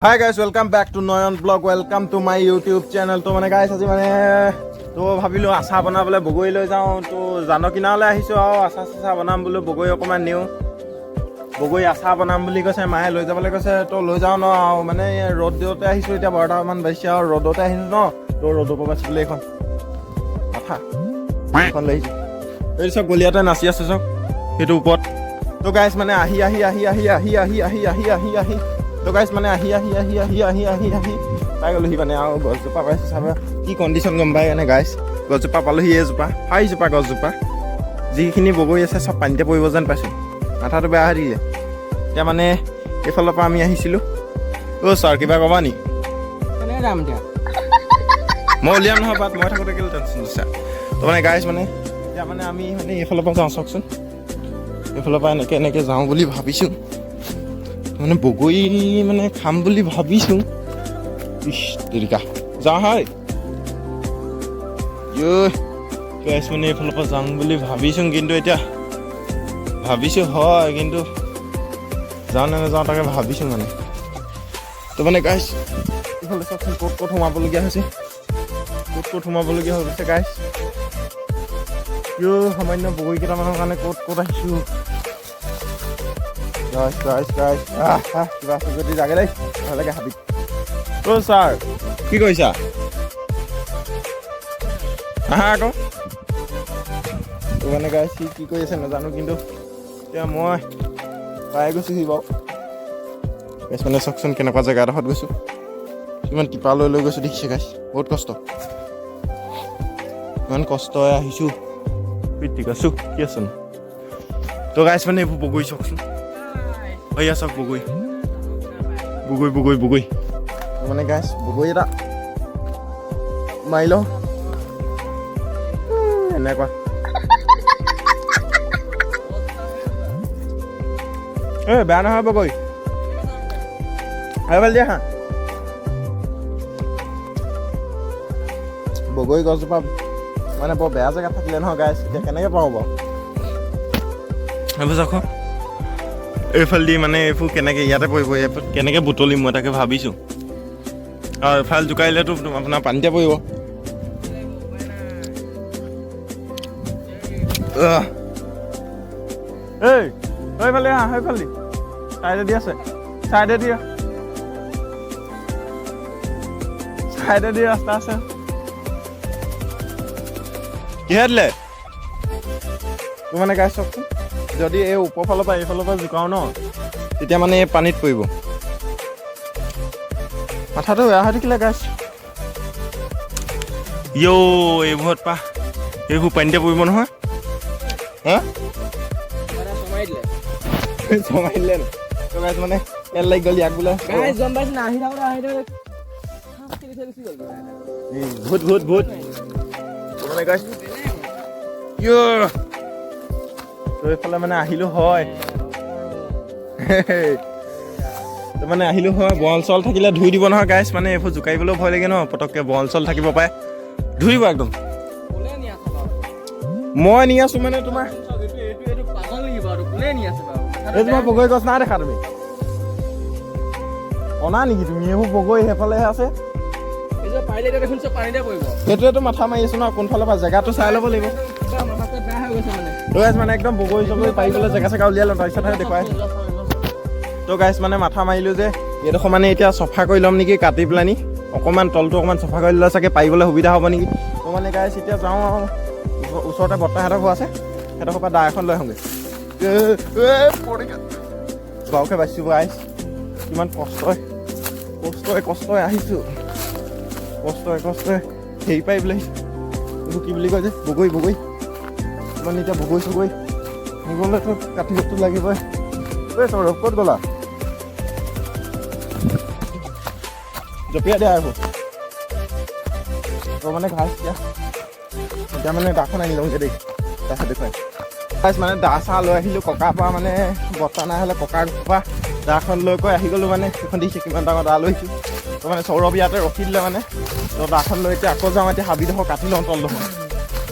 Hi guys, welcome back to Noyon Vlog. Welcome to my YouTube channel. তো মানে guys আজি মানে তো ভাবিলো আচাৰ বনাবলৈ বগৰী লৈ যাওঁ তো জানৰ কিনাৰলৈ আহিছো আৰু আচাৰ বনাম বুলি বগৰী অকমান নিও বগৰী আচাৰ বনাম বুলি কৈছে মায়ে লৈ যাবলৈ কৈছে তো লৈ যাওঁ ন আৰু মানে ৰ'দ দিওঁতে আহিছো এতিয়া 12টামান বাজিছে আৰু ৰ'দতে আহিছো ন তো ৰ'দৰ পৰা বাচিবলৈ এইখন আঠা এখন লৈছো এই চব গলিয়াতে নাচি আছে চব সেইটো ওপৰত তো গাইছ মানে আহি তো গাইছ মানে আহি পাই গ'লোহি মানে আৰু গছজোপা পাইছোঁ চাব কি কণ্ডিশ্যন গম পাই মানে গাইছ গছজোপা পালোহি এজোপা চাৰিজোপা গছজোপা যিখিনি বগৰী আছে চব পানীতে পৰিব যেন পাইছোঁ মাথাটো বেয়া হৈ দিয়ে এতিয়া মানে এইফালৰ পৰা আমি আহিছিলোঁ অ' ছাৰ কিবা ক'বা নি মই উলিয়াম নহয় বাট মই থাকোঁতে কেলৈ টেনশ্যন লৈছা তো মানে গাইছ মানে এতিয়া মানে আমি মানে এইফালৰ পৰা যাওঁ চাওকচোন এইফালৰ পৰা এনেকৈ যাওঁ বুলি ভাবিছোঁ মানে বগৰী মানে খাম বুলি ভাবিছোঁ ইছ দেৰিকা যাওঁ হয় গাইছ মানে এইফালৰ পৰা যাওঁ বুলি ভাবিছোঁ কিন্তু এতিয়া ভাবিছোঁ হয় কিন্তু যাওঁ নে নাযাওঁ তাকে ভাবিছোঁ মানে তো মানে গাইছ এইফালে চাওকচোন ক'ত সোমাবলগীয়া হৈছে ক'ত সোমাবলগীয়া হৈ গৈছে গাইছ সামান্য বগৰী কেইটামানৰ কাৰণে ক'ত আহিছোঁ গাইছ কিবা আছে যদি জাগে দেই ভালকৈ হাবি অ' ছাৰ কি কৰিছা আহা আকৌ তো মানে গাইছ কি কৰি আছে নাজানো কিন্তু এতিয়া মই পাই গৈছোহি বাৰু গাইছ মানে চাওকচোন কেনেকুৱা জেগা এডোখৰত গৈছোঁ ইমান টিপা লৈ গৈছোঁ দেখিছে গাইছ বহুত কষ্ট ইমান কষ্টৰে আহিছোঁ পিটিক আছোঁ কি আছে তো গাইছ মানে এইবোৰ বগৰী চাওকচোন এয়া চাওক বগৰী মানে গাইছ বগৰী এটা মাৰি লওঁ এনেকুৱা বেয়া নহয় বগৰী আৰু ভাল দিয়া হা বগৰী গছজোপা মানে বৰ বেয়া জেগাত থাকিলে নহয় গাইছ এতিয়া কেনেকৈ পাওঁ বাৰু সেইবোৰ চাওক এইফালে দি মানে এইবোৰ কেনেকৈ ইয়াতে পৰিব কেনেকৈ বুটলিম মই তাকে ভাবিছোঁ আৰু এফালে জোকাৰিলেতো আপোনাৰ পানীতে পৰিব এইফালে আহ সেইফালে চাইডেদি আছে চাইডেদি ৰাস্তা আছে কিহে দিলে তো মানে গাইছ চাওকচোন যদি এই ওপৰ ফালৰ পৰা এইফালৰ পৰা জোকাওঁ ন তেতিয়া মানে এই পানীত পৰিব মাথাটো বেয়া হৈ থাকিলে গাইছ এইবোৰত পা এইবোৰ পানীতে পৰিব নহয় হা চমাই দিলে তো গাইছ মানে তেল লাগি গ'ল ইয়াক বোলে ভূত মানে গাইছ তো এইফালে মানে আহিলোঁ হয় তো মানে আহিলোঁ হয় বল চল থাকিলে ধুই দিব নহয় গাইছ মানে এইবোৰ জোকাৰিবলৈও ভয় লাগে ন পটককৈ বল চল থাকিব পাৰে ধুই দিব একদম মই নি আছোঁ মানে তোমাৰ এই তোমাৰ বগৰী গছ নাই দেখা তুমি অনা নেকি তুমি এইবোৰ বগৰী সেইফালেহে আছে সেইটোৱেতো মাথা মাৰি আছোঁ ন কোনফালৰ পৰা জেগাটো চাই ল'ব লাগিব তো গাইছ মানে একদম বগৰী চগৰী পাৰি পেলাই জেগা চেগা উলিয়াই ল'ম তাৰপিছতহে দেখুৱাই তো গাইছ মানে মাথা মাৰিলোঁ যে এইডোখৰ মানে এতিয়া চফা কৰি ল'ম নেকি কাটি পেলানি অকণমান তলটো অকণমান চফা কৰি ল'লে চাগে পাৰিবলৈ সুবিধা হ'ব নেকি তো মানে গাইছ এতিয়া যাওঁ আৰু ওচৰতে বৰ্তাহঁতৰ ঘৰ আছে সেইডোখৰ পৰা দা এখন লৈ আহোঁগৈ গাঁৱকে বাচিছোঁ গাইছ কিমান কষ্টই আহিছোঁ কষ্টই হেৰি পাই বোলে এইবোৰ কি বুলি কয় যে বগৰী মানে এতিয়া বগৰী চগৰী নিবলৈতো কাঠি বস্তু লাগিবই সৌৰভ ক'ত গ'লা জপিয়াই দিয়া আকৌ তো মানে ঘাঁহ এতিয়া মানে দাখন আনি লওঁগৈ দেই তাৰপিছত দেখুৱাই গাইছ মানে দা চাহ লৈ আহিলোঁ ককাৰ পৰা মানে বৰ্তা নাই হ'লে ককাৰ পৰা দাখন লৈ কৈ আহি গ'লোঁ মানে সেইখন দেখিছে কিমান ডাঙৰ দা লৈ আহিছোঁ তো মানে সৌৰভ ইয়াতে ৰখি দিলে মানে তো দাখন লৈ এতিয়া আকৌ যাওঁ এতিয়া হাবিডোখৰ কাটি লওঁ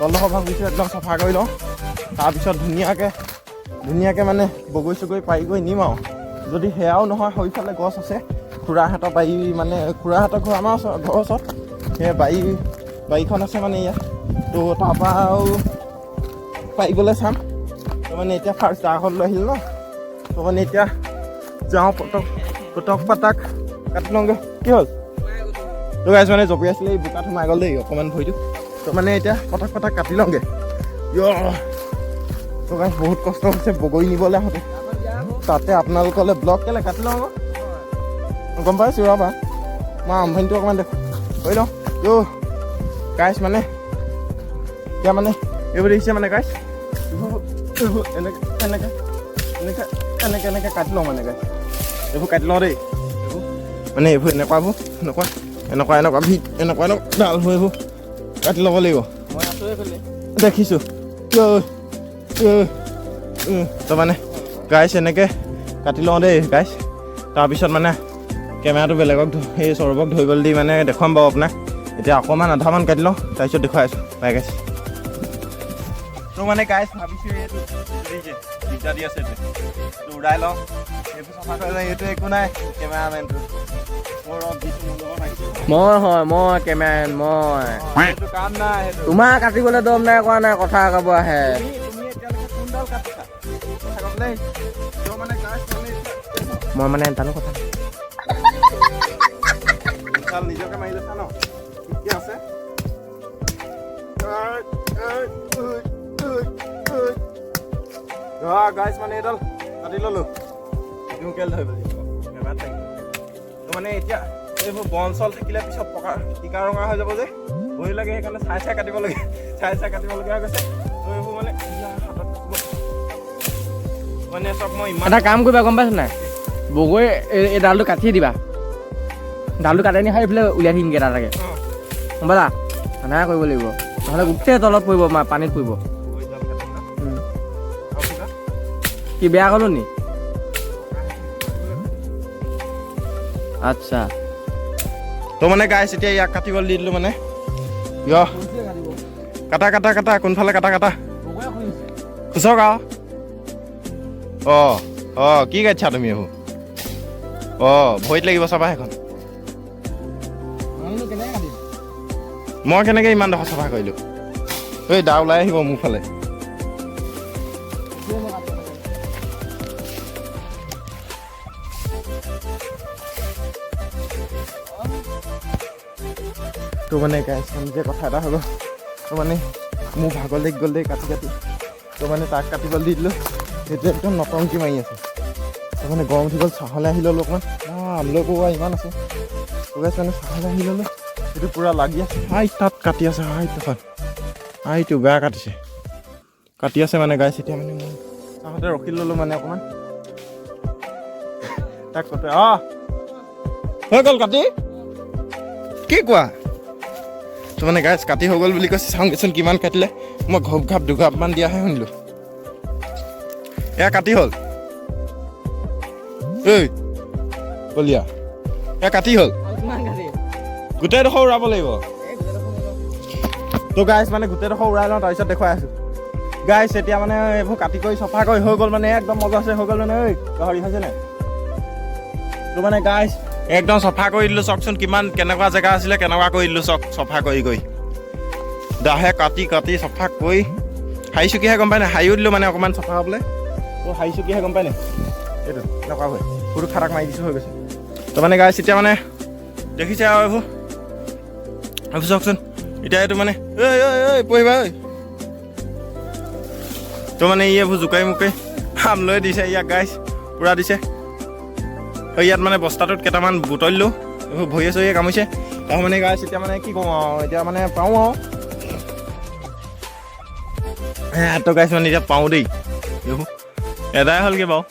তলডোখৰ ভাবিছোঁ একদম চাফা কৰি লওঁ তাৰপিছত ধুনীয়াকৈ মানে বগৰী চগৰী পাৰি গৈ নিম আৰু যদি সেয়াও নহয় সেইফালে গছ আছে খুৰাহঁতৰ বাৰী মানে খুৰাহঁতৰ ঘৰ আমাৰ ঘৰৰ ওচৰত সেই বাৰীখন আছে মানে ইয়াত তো তাৰপৰা আৰু পাৰিবলৈ চাম তো মানে এতিয়া ফাৰ্ষ্ট দাখন লৈ আহিলোঁ ন তো মানে এতিয়া যাওঁ পটক পাতাক কাটি লওঁগৈ কি হ'ল তো গাইছ মানে জঁপিয়াইছিলে এই বোকাত সোমাই গ'ল দেই অকণমান ভৰিটো তো মানে এতিয়া পটক কাটি লওঁগৈ তো গাইছ বহুত কষ্ট হৈছে বগৰী নিবলৈ আহোঁতে তাতে আপোনালোকলৈ ব্লগ কেলৈ কাটি লওঁ গম পাইছোঁ ৰ'বা মই আৰম্ভণিটো অকণমান কৰি লওঁ ত' গাইছ মানে এতিয়া মানে এইবোৰ দেখিছে মানে গাইছ এনেকৈ কাটি লওঁ মানে গাইছ এইবোৰ কাটি লওঁ দেই মানে এইবোৰ এনেকুৱাবোৰ এনেকুৱা ডাল হৈ এইবোৰ কাটি ল'ব লাগিব মই আছোঁ এইফালে দেখিছোঁ তো মানে গাইছ এনেকৈ কাটি লওঁ দেই গাইছ তাৰপিছত মানে কেমেৰাটো বেলেগক সেই সৌৰভক ধৰিবলৈ দি মানে দেখুৱাম বাৰু আপোনাক এতিয়া অকণমান আধামান কাটি লওঁ তাৰপিছত দেখুৱাই আছোঁ বাই গাইছ তো মানে গাইছ ভাবিছোঁ এইটো দিগদাৰ দি আছে এইটো উৰাই লওঁ এইটো চফা কৰিলে এইটো একো নাই কেমেৰামেনটো মই কেমেৰামেন মই এইটো কাম নাই তোমাৰ কাটিবলৈ দম নাই কৰা নাই কথা ক'ব আহে তুমি এতিয়ালৈকে কোনডাল কাটিছা মানে গাইছ মই মানে জানো কথা নিজকে মাৰি লৈছা ন ঠিকে আছে গাইছ মানে এইডাল কাটি ল'লোঁ কেল ধৰিব তো মানে এতিয়া এইবোৰ বঞ্চল থাকিলে পিছত পকা টিকা ৰঙা হৈ যাব যে ভৰি লাগে সেইকাৰণে চাই কাটিব লাগে কাটিবলগীয়া হৈ গৈছে তো এইবোৰ মানে হাতত মানে চব মই ইমান এটা কাম কৰিবা গম পাইছা নাই বগৰী এই ডালটো কাটি দিবা ডালটো কাটি নি খাই এইফালে উলিয়াই থাকিমগৈ তালৈকে গম পালা এনেকৈ কৰিব লাগিব নহ'লে গোটেই তলত পৰিব পানীত পৰিব কি বেয়া ক'লো নি আচ্ছা তো মানে গাইছ এতিয়া ইয়াক কাটিবলৈ দি দিলোঁ মানে কাটা কোনফালে কাটা খুচক আৰু কি কাটিছা তুমি এইবোৰ ভৰিত লাগিব চাবা সেইখন মই কেনেকৈ ইমান ডোখৰ চাফা কৰিলোঁ ঐ দা ওলাই আহিব মোৰ ফালে তো মানে গাইছ যে কথা এটা হ'ব তো মানে মোৰ ভাগৰ লাগি গ'ল দেই কাটি তো মানে তাক কাটিবলৈ দি দিলোঁ সেইটো একদম নটংকি মাৰি আছে তো মানে গৰম উঠি গ'ল চাহলৈ আহি ল'লোঁ অকণমান আমলৈ কোৱা ইমান আছে তো গাইছ মানে চাহলৈ আহি ল'লোঁ সেইটো পূৰা লাগি আছে তাত কাটি আছে এইটো বেয়া কাটি আছে মানে গাইছ এতিয়া মানে মই চাহতে ৰখি ল'লোঁ মানে অকণমান তাক কতে হৈ গ'ল কাটি কি কোৱা তো মানে গাইছ কাটি হৈ গ'ল বুলি কৈছে চাওঁগৈচোন কিমান কাটিলে মই ঘপ দুঘাপমান দিয়াহে শুনিলোঁ এয়া কাটি হ'ল ঐ কলিয়া এয়া কাটি হ'ল গোটেইডোখৰ উৰাব লাগিব তো গাইছ মানে গোটেইডোখৰ উৰাই লওঁ তাৰপিছত দেখুৱাই আছোঁ গাইছ এতিয়া মানে এইবোৰ কাটি কৰি চফা কৰি হৈ গ'ল মানে একদম মজা আছে হৈ গ'ল মানে ঐ গাহৰি খাইছেনে তো মানে গাইছ একদম চফা কৰি দিলোঁ চাওকচোন কেনেকুৱা জেগা আছিলে কেনেকুৱা কৰি দিলোঁ চফা কৰি দাহে কাটি চফা কৰি হাৰিচুকীহে গম পাই নাই হাৰিও দিলোঁ মানে অকণমান চফা হ'বলৈ তো হাৰিচুকীহে গম পাই নাই এইটো এনেকুৱা হয় সৰু খাটাক মাৰি দিছোঁ হৈ গৈছে তো মানে গাইছ এতিয়া মানে দেখিছে আৰু এইবোৰ চাওকচোন এতিয়া এইটো মানে পঢ়িবা তো মানে এইবোৰ জোকাই মোকাই আম লৈ দিছে ইয়াক গাইছ পূৰা দিছে ইয়াত মানে বস্তাটোত কেইটামান বুটল দিলোঁ এইবোৰ ভৰিয়ে চৰিয়ে কামুৰিছে তাৰ মানে গাইছ এতিয়া মানে কি কওঁ আৰু এতিয়া মানে পাওঁ আৰু তো গাইছ মানে এতিয়া পাওঁ দেই এইবোৰ এদাই হ'লগৈ বাৰু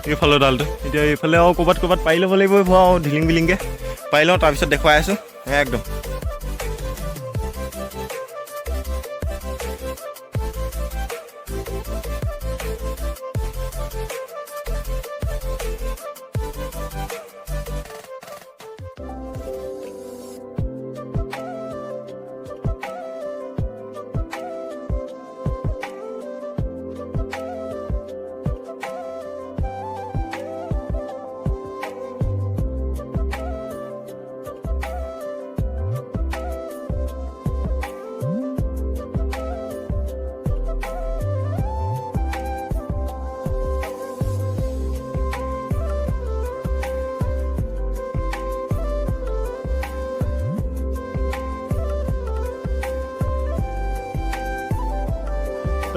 এইফালৰ ডালটো এতিয়া এইফালে আৰু ক'ৰবাত পাৰি ল'ব লাগিব এইবোৰ আৰু ঢিলিং বিলিংকৈ পাৰি লওঁ তাৰপিছত দেখুৱাই আছোঁ একদম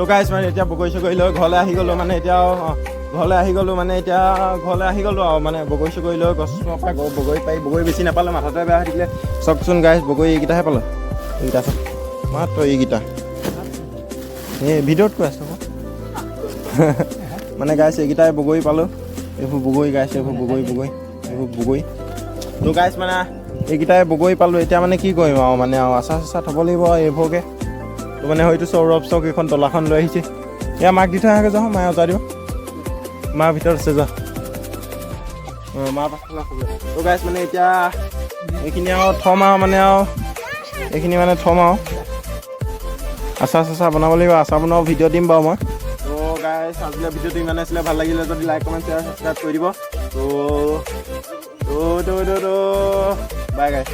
তো গাইছ মানে এতিয়া বগৰী চগৰী লৈ ঘৰলৈ আহি গ'লোঁ মানে এতিয়া ঘৰলৈ আহি গ'লোঁ আৰু মানে বগৰী চগৰী লৈ গছৰ পৰা বগৰী পাৰি বগৰী বেছি নাপালোঁ মাথাটোৱে বেয়া হৈ থাকিলে চাওকচোন গাইছ বগৰী এইকেইটাহে পালোঁ এইকেইটা চাওক মাত্ৰ এইকেইটা এই ভিডিঅ'ত কৈ আছোঁ মানে গাইছ এইকেইটাই বগৰী পালোঁ এইবোৰ বগৰী গাইছ এইবোৰ বগৰী তো গাইছ মানে এইকেইটাই বগৰী পালোঁ এতিয়া মানে কি কৰিম আৰু মানে আচাৰ চাচাৰ থ'ব লাগিব এইবোৰকে তো মানে হয়তো সৌৰভ চক এইখন তলাখন লৈ আহিছে এয়া মাক দি থৈ আহাগৈ যাওঁ মায়ে অঁতাই দিব মাৰ ভিতৰত আছে যা মাৰ পাছফালে তো গাইছ মানে এতিয়া এইখিনি আৰু থ'ম আৰু মানে এইখিনি মানে থ'ম আৰু আচাৰ চাচাৰ বনাব লাগিব আচাৰ বনোৱা ভিডিঅ' দিম বাৰু মই তো গাইছ আজিলৈ ভিডিঅ'টো ইমান আছিলে ভাল লাগিলে যদি লাইক কমেণ্ট শ্বেয়াৰ ছাবস্ক্ৰাইব কৰি দিব তো বাই গাইছ